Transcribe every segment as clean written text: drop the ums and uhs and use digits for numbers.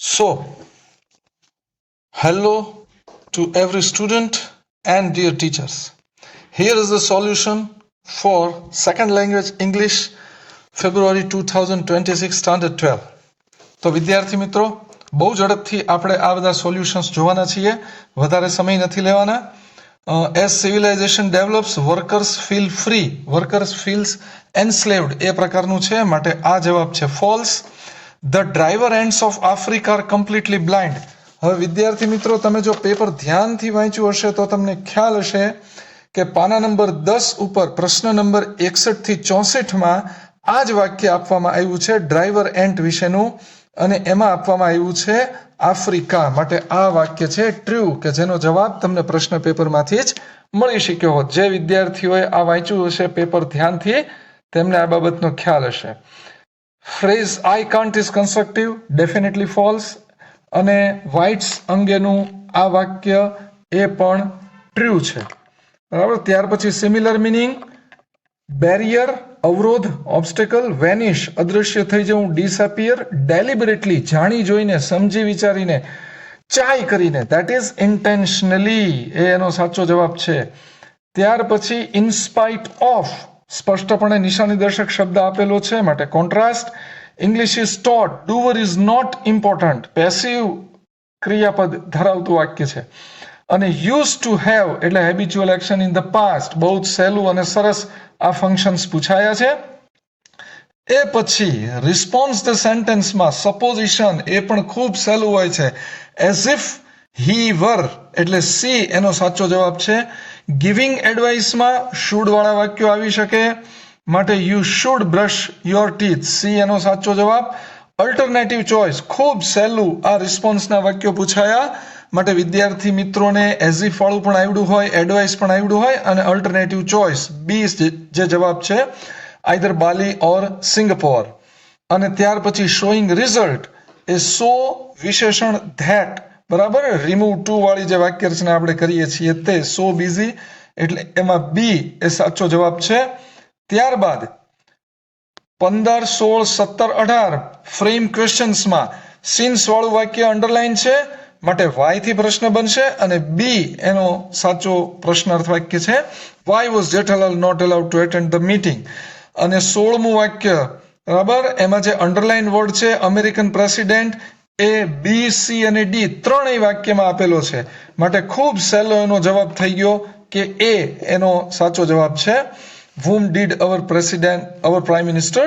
So, hello to every student and dear teachers. Here is the solution for second language English February 2026 standard 12. તો વિદ્યાર્થી મિત્રો બહુ ઝડપથી આપણે આ બધા સોલ્યુશન્સ જોવાના છીએ, વધારે સમય નથી લેવાના. As civilization develops workers feel free, workers feels enslaved એ પ્રકારનું છે, માટે આ જવાબ છે false. The driver ants of Africa are completely blind. હવે વિદ્યાર્થી મિત્રો તમે જો પેપર ધ્યાનથી વાંચ્યું હશે તો તમને ખ્યાલ હશે કે પાના નંબર 10 ઉપર પ્રશ્ન નંબર 61 થી 64માં આ જ વાક્ય આપવામાં આવ્યું છે ડ્રાઈવર એન્ટ વિશેનું, અને એમાં આપવામાં આવ્યું છે આફ્રિકા. માટે આ વાક્ય છે ટ્રુ, કે જેનો જવાબ તમને પ્રશ્ન પેપરમાંથી જ મળી શક્યો હોત. જે વિદ્યાર્થીઓએ આ વાંચ્યું હશે પેપર ધ્યાનથી તેમને આ બાબતનો ખ્યાલ હશે. Phrase I can't is constructive, definitely false. અને વાઇટ્સ અંગેનું આ વાક્ય એ પણ ટ્રુ છે, બરાબર. ત્યાર પછી સિમિલર મિનિંગ, બેરિયર અવરોધ, ઓબ્સ્ટેકલ, વેનિશ અદૃશ્ય થઈ જવું, ડિસઅપિયર ડેલિબરેટલી જાણી જોઈને સમજી વિચારીને ચાય કરીને, ધેટ ઇઝ ઇન્ટેન્શનલી, એ એનો સાચો જવાબ છે. ત્યાર પછી ઇનસ્પાઇટ ઓફ સ્પષ્ટપણે નિશાની દર્શક શબ્દ આપેલો છે, માટે contrast. English is taught, doer is not important, passive ક્રિયાપદ ધરાવતું વાક્ય છે. અને યુઝ ટુ હેવ એટલે habitual action in the past, બહુ જ સહેલું અને સરસ આ ફંક્શન્સ પૂછાયા છે. એ પછી રિસ્પોન્સ ધ સેન્ટેન્સમાં સપોઝિશન એ પણ ખૂબ સહેલું હોય છે. એઝ ઇફ હી વર એટલે સી એનો સાચો જવાબ છે. ગિવિંગ એડવાઇસમાં શુડ વાળા વાક્યો આવી શકે, માટે you should brush your teeth, C એનો સાચો જવાબ. અલ્ટરનેટિવ ચોઇસ ખૂબ સહેલું આ રિસ્પોન્સના વાક્યો પૂછાયા, માટે વિદ્યાર્થી મિત્રોને એઝ ઇફ વાળું પણ આવડ્યું હોય, એડવાઇસ પણ આવડ્યું હોય, અને અલ્ટરનેટિવ ચોઇસ બી જે જવાબ છે, આઈધર બાલી ઓર સિંગાપોર. અને ત્યાર પછી શોઈંગ રિઝલ્ટ એ સો વિશેષણ ધેટ, બરાબર. રિમૂવ ટુ વાળી જે વાક્ય રચના આપણે કરીએ છીએ તે સો બિઝી, એટલે એમાં બી એ સાચો જવાબ છે. ત્યારબાદ 15, 16, 17, 18 ફ્રેમ ક્વેશ્ચન્સમાં સિન્સ વાળું વાક્ય અંડરલાઈન છે, માટે વાય થી પ્રશ્ન બનશે, અને બી એનો સાચો પ્રશ્નાર્થ વાક્ય છે. Why was Jethalal not allowed to attend the meeting. અને 16મું વાક્ય, બરાબર, એમાં જે અંડરલાઈન વર્ડ છે American president, A B, C અને ડી ત્રણેય વાક્યમાં આપેલો છે, માટે ખૂબ સહેલો એનો જવાબ થઈ ગયો કે એ એનો સાચો જવાબ છે. whom did our prime minister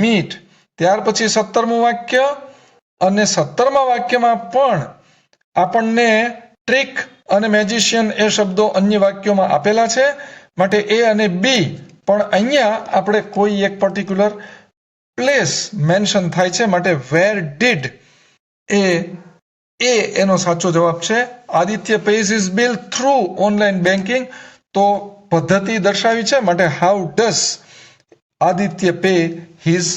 meet. ત્યાર પછી 17મું વાક્ય, અને 17મા વાક્યમાં પણ આપણને ટ્રિક અને મેજિશિયન એ શબ્દો અન્ય વાક્યોમાં આપેલા છે, માટે એ અને બી પણ અહીંયા આપણે કોઈ એક પર્ટિક્યુલર પ્લેસ મેન્શન થાય છે, માટે વેર ડીડ એ એનો સાચો જવાબ છે. Aditya pays his bill through online banking, તો પદ્ધતિ દર્શાવી છે, માટે how does Aditya pay his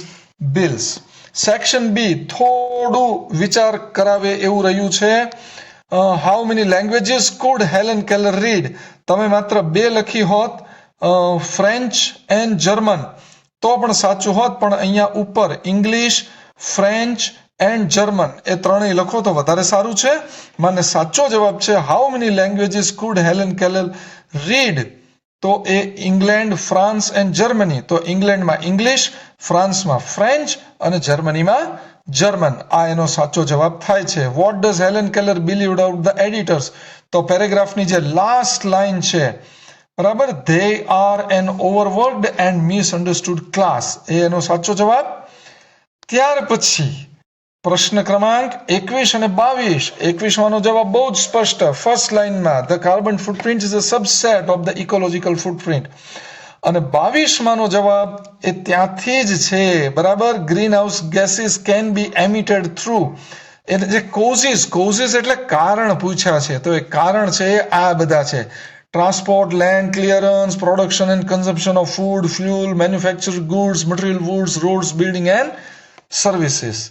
bills. Section B થોડું વિચાર કરાવે એવું રહ્યું છે. How many languages could Helen Keller read. તમે માત્ર 2 લખી હોત, ફ્રેન્ચ એન્ડ જર્મન, તો પણ સાચું હોત, પણ અહીંયા ઉપર ઇંગ્લિશ, ફ્રેન્ચ એન્ડ જર્મન એ ત્રણેય લખો તો વધારે સારું છે. મને સાચો જવાબ છે how many languages could Helen Keller read, તો એ ઇંગ્લેન્ડ, ફ્રાન્સ એન્ડ જર્મની, તો ઇંગ્લેન્ડમાં ઇંગ્લિશ, ફ્રાન્સમાં ફ્રેન્ચ અને જર્મનીમાં જર્મન, આ એનો સાચો જવાબ થાય છે. What does Helen Keller believe out the editors, તો પેરેગ્રાફની જે લાસ્ટ લાઈન છે, બરાબર, they are an overworked and misunderstood class, એ એનો સાચો જવાબ. ત્યાર પછી પ્રશ્ન ક્રમાંક 21 અને 22. 21માંનો જવાબ બહુ જ સ્પષ્ટ, ફર્સ્ટ લાઈનમાં the carbon footprint is a subset of the ecological footprint. અને 22માંનો જવાબ એ ત્યાંથી જ છે, બરાબર. Green house gases can be emitted through, એટલે જે કોઝિસ એટલે કારણ પૂછ્યા છે, તો એ કારણ છે આ બધા છે. Transport, land clearance, production and consumption of food, fuel, manufactured goods, material, woods, roads, building and services.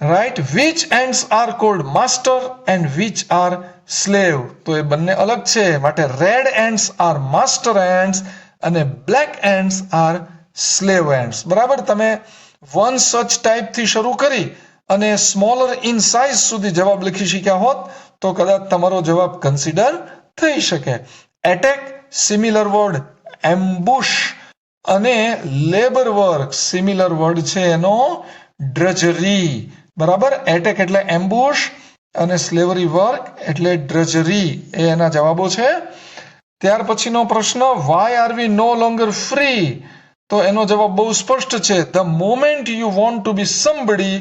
Right. Which ends are called master and which are slave, તો એ બંને અલગ છે, માટે red ends are master ends અને black ends are slave ends. બરાબર. તમે one સચ ટાઈપ થી શરૂ કરી અને સ્મોલર ઇન સાઇઝ સુધી જવાબ લખી શક્યા હોત તો કદાચ તમારો જવાબ કન્સિડર થઈ શકે. એટેક સિમિલર વર્ડ, એમ્બુશ અને લેબર વર્ક સિમિલર વર્ડ છે એનો ડ્રજરી. બરાબર, એટેક એટલે એમ્બુશ અને સ્લેવરી વર્ક એટલે ડ્રજરી, એ એના જવાબો છે. ત્યાર પછીનો પ્રશ્ન, why are we no longer free? તો એનો જવાબ બહુ સ્પષ્ટ છે, the moment you want to be somebody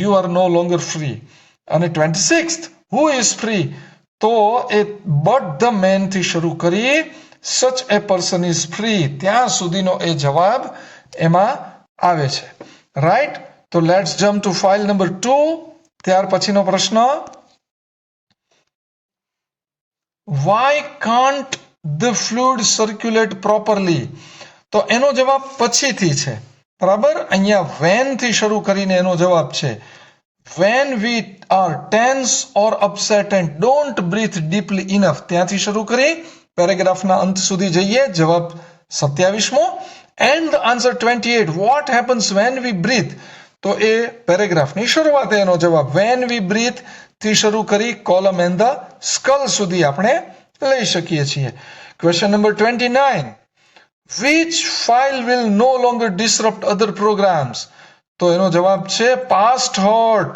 you are no longer free. અને 26th, હુ ઇઝ ફ્રી? તો એ બટ ધ મેન થી શરૂ કરી સચ એ પર્સન ઇઝ ફ્રી ત્યાં સુધીનો એ જવાબ એમાં આવે છે. રાઈટ, તો let's jump to file number 2. ત્યાર પછીનો પ્રશ્ન, why can't the fluid circulate properly? તો એનો જવાબ પછીથી છે. બરાબર, અહીંયા વેન થી શરૂ કરીને એનો જવાબ છે. When we are tense or upset and don't breathe deeply enough, ત્યાંથી શરૂ કરી પેરેગ્રાફના અંત સુધી જઈએ. જવાબ 27મો. And the answer 28, what happens when we breathe? તો એ પેરેગ્રાફની શરૂઆત એનો જવાબ. When we breathe થી શરૂ કરી કોલમ એન્ડ ધ સ્કલ સુધી આપણે લઈ શકીએ છીએ. Question number 29, which file will no longer disrupt other programs? તો એનો જવાબ છે past hot.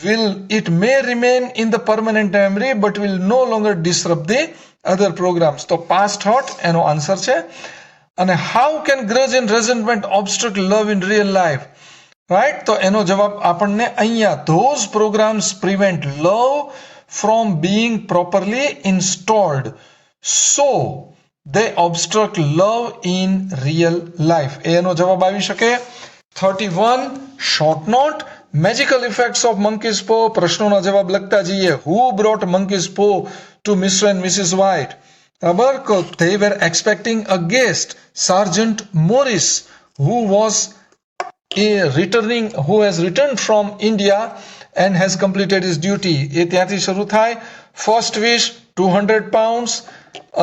Will it may remain in the permanent memory but will no longer disrupt the other programs. તો past hot એનો આન્સર છે. અને how can grudge and resentment obstruct love in real life? Right, તો એનો જવાબ આપણને અહીંયા, those programs prevent love from being properly installed, so they obstruct love in real life. એનો જવાબ આવી શકે. 31, short note, magical effects of monkey's paw. પ્રશ્નોના જવાબ લખતા જઈએ. Who brought monkey's paw to Mr. and Mrs. White? બરાબર, they were expecting a guest, Sergeant Morris, who has returned from India and has completed his duty. એ ત્યાંથી શરૂ થાય. First wish 200 pounds.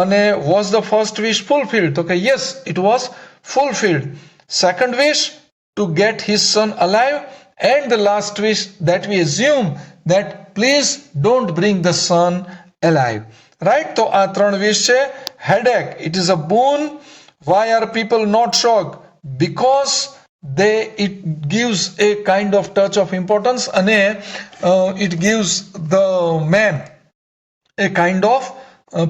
અને was the first wish fulfilled? તો કે yes, it was fulfilled. Second wish, to get his son alive. And the last wish that we assume that please don't bring the son alive. Right? તો આ ત્રણ wish છે. Headache, it is a boon. Why are people not shocked? Because it gives a kind of touch of importance and it gives the man a kind of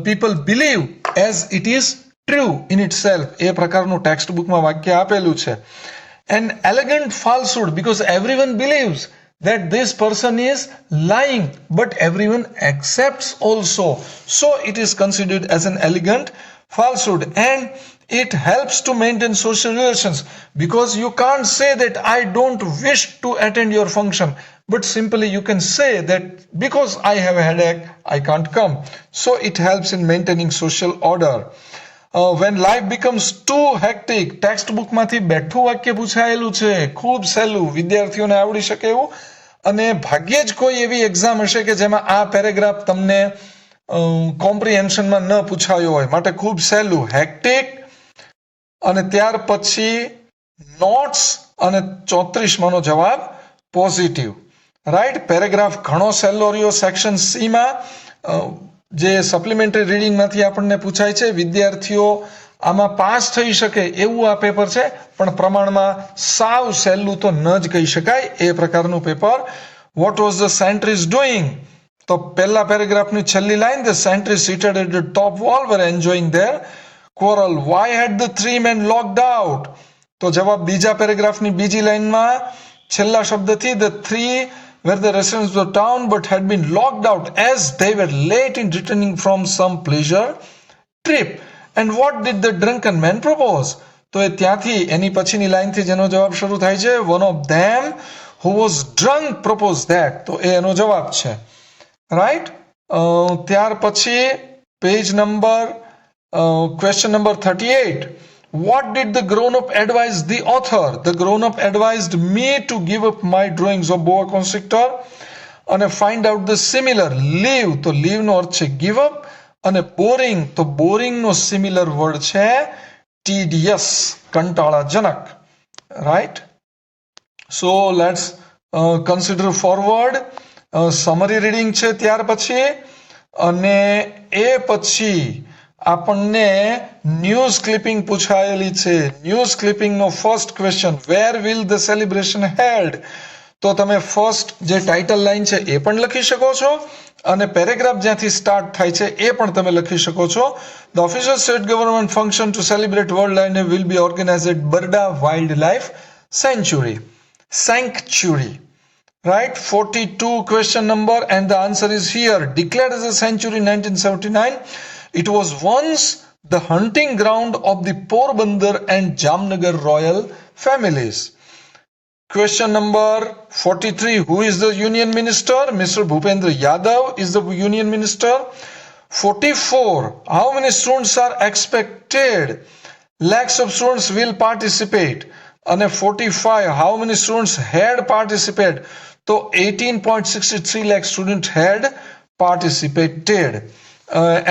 people believe as it is true in itself. એ પ્રકારનું text બુકમાં વાક્ય આપેલું છે. An elegant falsehood, because everyone believes that this person is lying but everyone accepts also, so it is considered as an elegant falsehood. And it helps to maintain social relations, because you can't say that I don't wish to attend your function, but simply you can say that because I have a headache I can't come. So it helps in maintaining social order. When life becomes too hectic, text બુકમાંથી બેઠું વાક્ય પૂછાયેલું છે, ખૂબ સહેલું, વિદ્યાર્થીઓને આવડી શકે એવું. અને ભાગ્યે જ કોઈ એવી એક્ઝામ હશે કે જેમાં આ પેરેગ્રાફ તમને કોમ્પ્રિહેન્શનમાં ન પૂછાયો હોય, માટે ખૂબ સહેલું. હેક્ટિક અને ત્યાર પછી નોટ્સ અને 34માનો જવાબ પોઝિટિવ. રાઈટ, પેરેગ્રાફ ઘણો સહેલો રહ્યો. સેક્શન સીમાં જે સપ્લિમેન્ટરી રીડિંગમાંથી આપણને પૂછાય છે, વિદ્યાર્થીઓ આમાં પાસ થઈ શકે એવું આ પેપર છે, પણ પ્રમાણમાં સાવ સહેલું તો ન જ કહી શકાય એ પ્રકારનું paper. What was the sentries doing? તો પહેલા પેરેગ્રાફની છેલ્લી line, the sentries seated at the top wall were enjoying their quarrel. Why had the three men locked out? તો જવાબ બીજા પેરેગ્રાફની બીજી લાઈનમાં છેલ્લા શબ્દથી, the three were the residents of the town but had been locked out as they were late in returning from some pleasure trip. And what did the drunken man propose? તો એ ત્યાંથી એની પછીની લાઈનથી જેનો જવાબ શરૂ થાય છે, one of them who was drunk proposed that. તો એ એનો જવાબ છે. રાઈટ, ત્યાર પછી page number question number 38. What did the grown-up advise the author? The grown-up advised me to give up my drawings of boa constrictor and find out the similar. Leave, તો leave નો અર્થ છે give up. અને boring, તો boring નો similar word છે tedious, કંટાળાજનક. Right? So let's consider forward, summary reading છે ત્યાર પછી, અને એ પછી આપણને ન્યૂઝ ક્લિપિંગ પૂછાયેલી છે. ન્યૂઝ ક્લિપિંગનો first question, where will the celebration held? તો તમે ફર્સ્ટ જે ટાઇટલ લાઈન છે એ પણ લખી શકો છો, અને પેરેગ્રાફ જ્યાંથી સ્ટાર્ટ થાય છે એ પણ તમે લખી શકો છો. The official state government function to celebrate world lion will be organise at Barda wildlife sanctuary. Right? 42 question number, and the answer is here. Declared as a sanctuary in 1979, it was once the hunting ground of the Porbandar and Jamnagar royal families. Question number 43. Who is the union minister? Mr. Bhupendra Yadav is the union minister. 44. How many students are expected? Lakhs of students will participate. And 45. How many students had participated? So 18.63 lakh students had participated.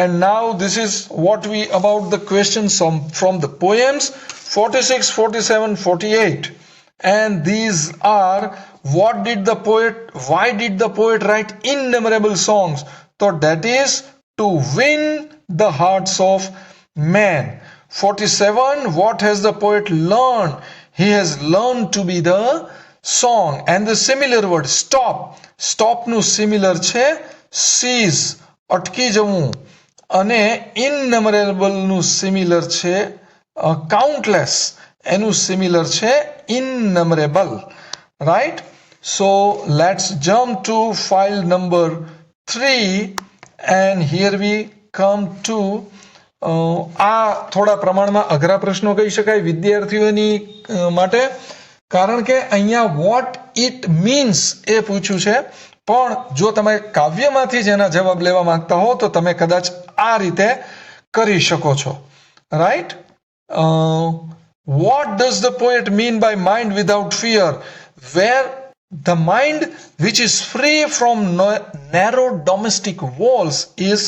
And now this is what we about the questions from the poems 46, 47, 48. And these are why did the poet write innumerable songs? So that is to win the hearts of men. 47, what has the poet learned? He has learned to be the song. And the similar word stop નું similar છે cease, અટકી જવું, અને innumerable નું similar છે countless, એનું similar છે innumerable. Right? So let's jump to file number 3, and here we come to આ થોડા પ્રમાણમાં અઘરા પ્રશ્નો કહી શકાય વિદ્યાર્થીઓની માટે, કારણ કે અહીંયા વોટ ઇટ મીન્સ એ પૂછ્યું છે. પણ જો તમે કાવ્યમાંથી જ એના જવાબ લેવા માંગતા હો તો તમે કદાચ આ રીતે કરી શકો છો. Right? What does the poet mean by mind without fear? Where the mind which is free from narrow domestic walls is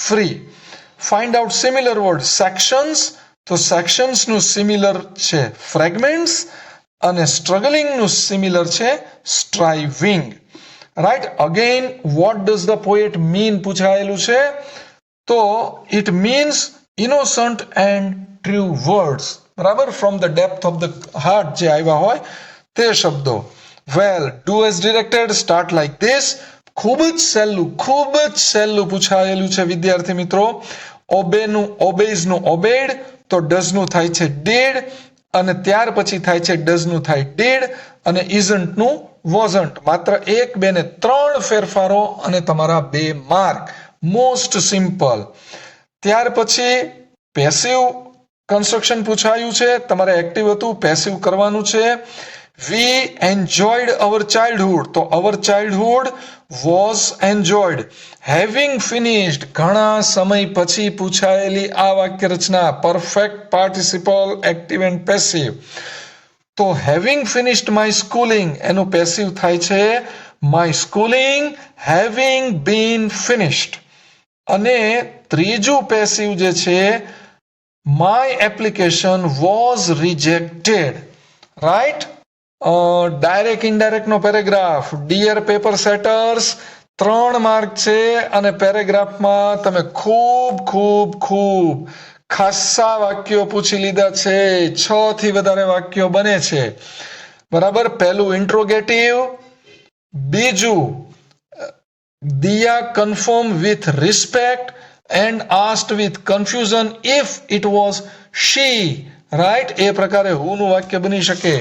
free. Find out similar words. Sections, તો sections નું similar છે fragments, અને struggling નું similar છે striving. Right? Again, what does the poet mean પૂછાયેલું છે? તો it means innocent and true words. બરાબર? From the depth of the heart જે આવ્યા હોય તે શબ્દો. Well, do as directed, start like this. ખૂબ જ સહેલું પૂછાયેલું છે વિદ્યાર્થી મિત્રો. obeys નું obeyed, તો does નું થાય છે did, અને ત્યાર પછી થાય છે does નું થાય did, અને isn't નું wasn't. માત્ર 1, 2 ને 3 ફેરફારો અને તમારા 2 માર્ક. Most simple. ત્યાર પછી પેસિવ કન્સ્ટ્રક્શન પૂછાયું છે, તમારે એક્ટિવ હતું, પેસિવ કરવાનું છે. We enjoyed our childhood, તો our childhood was enjoyed. Having finished, ઘણા સમય પછી પૂછાયેલી આ વાક્ય રચના, perfect participle active and passive. તો having finished my schooling એનું પેસિવ થાય છે my schooling having been finished. અને ત્રીજું પેસિવ જે છે my application was rejected. right? Direct indirect નો પેરેગ્રાફ. ડિયર પેપર સેટર્સ 3 માર્ક છે, અને પેરેગ્રાફમાં તમે ખૂબ ખાસા વાક્યો પૂછી લીધા છે. 6 થી વધારે વાક્યો બને છે. બરાબર? પહેલું ઇન્ટ્રોગેટિવ, બીજું Diya confirm with respect and asked with confusion if it was she. right? એ પ્રકારે who નું વાક્ય બની શકે.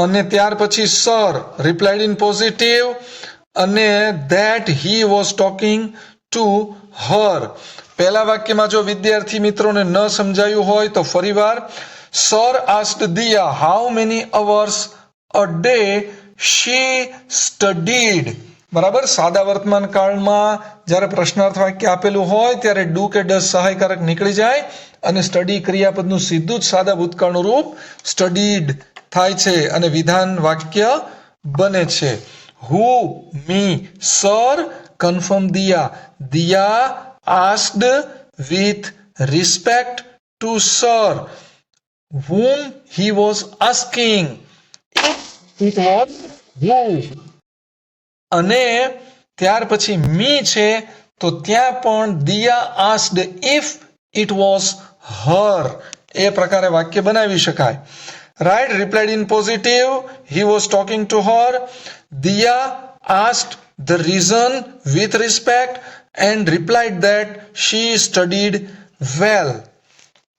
અને ત્યાર પછી સર replied in positive, અને that he was talking to her. પહેલા વાક્યમાં જો વિદ્યાર્થી મિત્રોને ન સમજાયું હોય તો ફરીવાર. Sir asked Diya how many hours a day she studied. બરાબર? સાદા વર્તમાન કાળમાં જ્યારે પ્રશ્નાર્થ વાક્ય આપેલું હોય ત્યારે ડુ કે ડઝ સહાયકારક નીકળી જાય, અને સ્ટડી ક્રિયાપદનું સીધું જ સાદા ભૂતકાળનું રૂપ સ્ટડીડ થાય છે, અને વિધાન વાક્ય બને છે. Who, me, sir, confirm Diya. Diya asked with respect to sir whom he was asking. It was you. અને ત્યાર પછી મી છે તો ત્યાં પણ દિયા asked if it was her એ પ્રકારે વાક્ય બનાવી શકાય. Right, replied in positive, he was talking to her. Diya asked the reason with respect and replied that she studied well.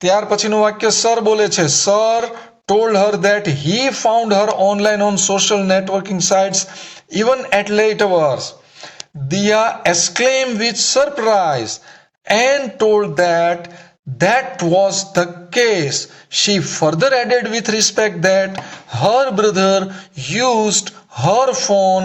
ત્યાર પછીનું વાક્ય સર બોલે છે, sir told her that he found her online on social networking sites even at late hours. Diya exclaimed with surprise and told that that was the case. She further added with respect that her brother used her phone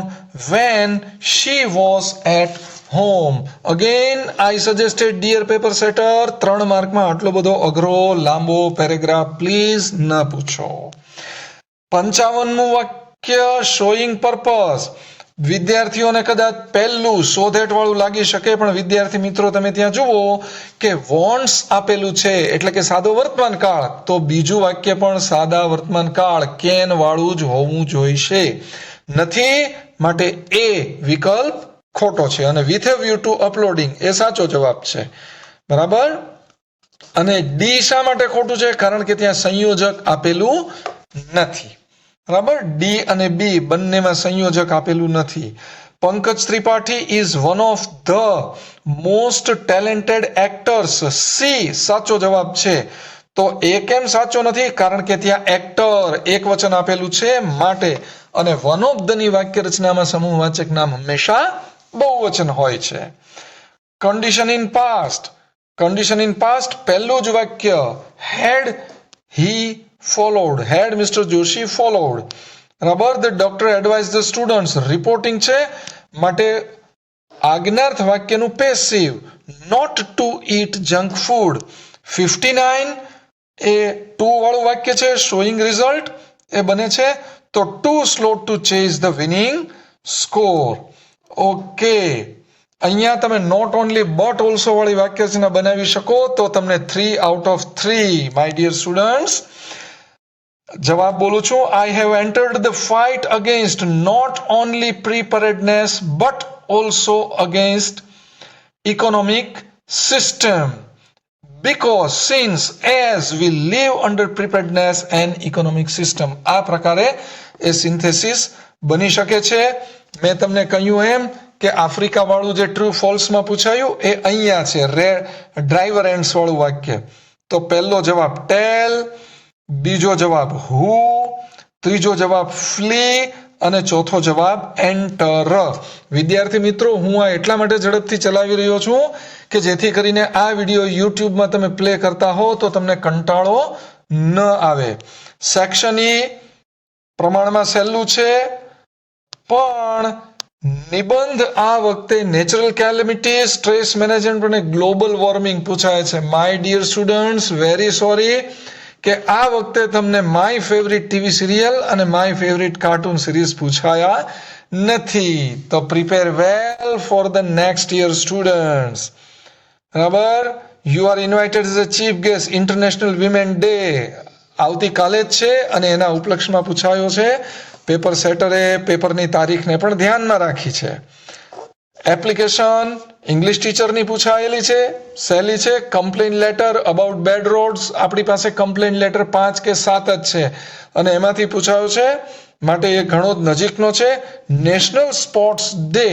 when she was at home. Again, I suggested, dear paper setter, 3 માર્કમાં આટલો બધો અઘરો લાંબો paragraph please ન પૂછો. 55મું વાક્ય showing purpose. વિદ્યાર્થીઓને કદાચ પહેલું શોધેટ વાળું લાગી શકે, પણ વિદ્યાર્થી મિત્રો તમે ત્યાં જુઓ કે વોન્ટ્સ આપેલું છે એટલે કે સાદો વર્તમાન કાળ, તો બીજું વાક્ય પણ સાદા વર્તમાન કાળ કેન વાળું જ હોવું જોઈશે. નથી માટે એ વિકલ્પ ખોટો છે અને with a view to uploading એ સાચો જવાબ છે. બરાબર. અને ડી શા માટે ખોટું છે? કારણ કે ત્યાં સંયોજક આપેલું નથી. બરાબર. ડી અને બી બંનેમાં સંયોજક આપેલું નથી. Pankaj Tripathi is one of the most talented actors. C સાચો જવાબ છે. તો એ કેમ સાચો નથી? કારણ કે ત્યાં એક્ટર એક વચન આપેલું છે માટે, અને વન ઓફ ધ ની વાક્ય રચનામાં સમૂહવાચક નામ હંમેશા બહુવચન હોય છે. Condition in past. Condition in past પહેલું જ વાક્ય હેડ હી followed, had Mr. Joshi followed. Rubber, the doctor advised the students. Reporting છે માટે આજ્ઞાર્થ વાક્યનું passive, not to eat junk food. 59 એ ટુ વાળું વાક્ય છે, showing result એ બને છે તો too slow to chase the winning score. Okay, અહીંયા તમે નોટ ઓનલી બટ ઓલ્સો વાળી વાક્યરચના બનાવી શકો તો તમને 3 out of 3 my dear students. જવાબ બોલું છું. I have entered the fight against not only preparedness but also against economic system because since as we live under preparedness and economic system. આ પ્રકારે એ સિન્થેસિસ બની શકે છે. મેં તમને કહ્યું એમ કે આફ્રિકા વાળું જે ટ્રુ ફોલ્સમાં પૂછાયું એ અહીંયા છે, ડ્રાઈવર એન્ડ્સ વાળું વાક્ય. તો પહેલો જવાબ ટેલ, બીજો જવાબ હુ, ત્રીજો જવાબ ફ્લી અને ચોથો જવાબ એન્ટર. વિદ્યાર્થી મિત્રો, હું આ એટલા માટે ઝડપથી ચલાવી રહ્યો છું કે જેથી કરીને આ વિડીયો યુટ્યુબમાં તમે પ્લે કરતા હો તો તમને કંટાળો ન આવે. સેક્શન ઈ પ્રમાણમાં સહેલું છે, પણ નિબંધ આ વખતે નેચરલ કેલેમિટી, સ્ટ્રેસ મેનેજમેન્ટ અને ગ્લોબલ વોર્મિંગ પૂછાય છે. My dear students, very sorry કે આ વખતે તમને માય ફેવરિટ ટીવી સિરિયલ અને માય ફેવરિટ કાર્ટૂન સિરીઝ પૂછાયા નથી. તો prepare well for the next year students. બરાબર. You are invited as a chief guest. International women day આવતીકાલે જ છે અને એના ઉપલક્ષમાં પૂછાયો છે. પેપર સેટરે પેપરની તારીખને પણ ધ્યાનમાં રાખી છે. એપ્લિકેશન ઇંગ્લિશ ટીચરની પૂછાયેલી છે, સહેલી છે. Complain letter about bad roads, આપણી પાસે કમ્પ્લેન લેટર 5 કે 7 જ છે અને એમાંથી પૂછાયો છે માટે એ ઘણો જ નજીકનો છે. National sports day.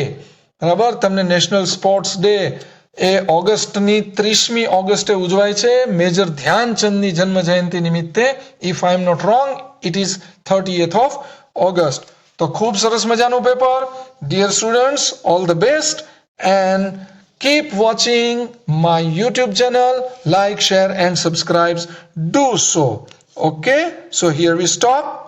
બરાબર. તમને નેશનલ સ્પોર્ટ્સ ડે એ ઓગસ્ટની 30મી ઓગસ્ટે ઉજવાય છે, મેજર ધ્યાનચંદની જન્મ જયંતિ નિમિત્તે. If I am not wrong it is 30th of August. તો ખૂબ સરસ મજાનું પેપર. Dear students, all the best and keep watching my YouTube channel. Like, share and subscribe. Do so. Okay, so here we stop.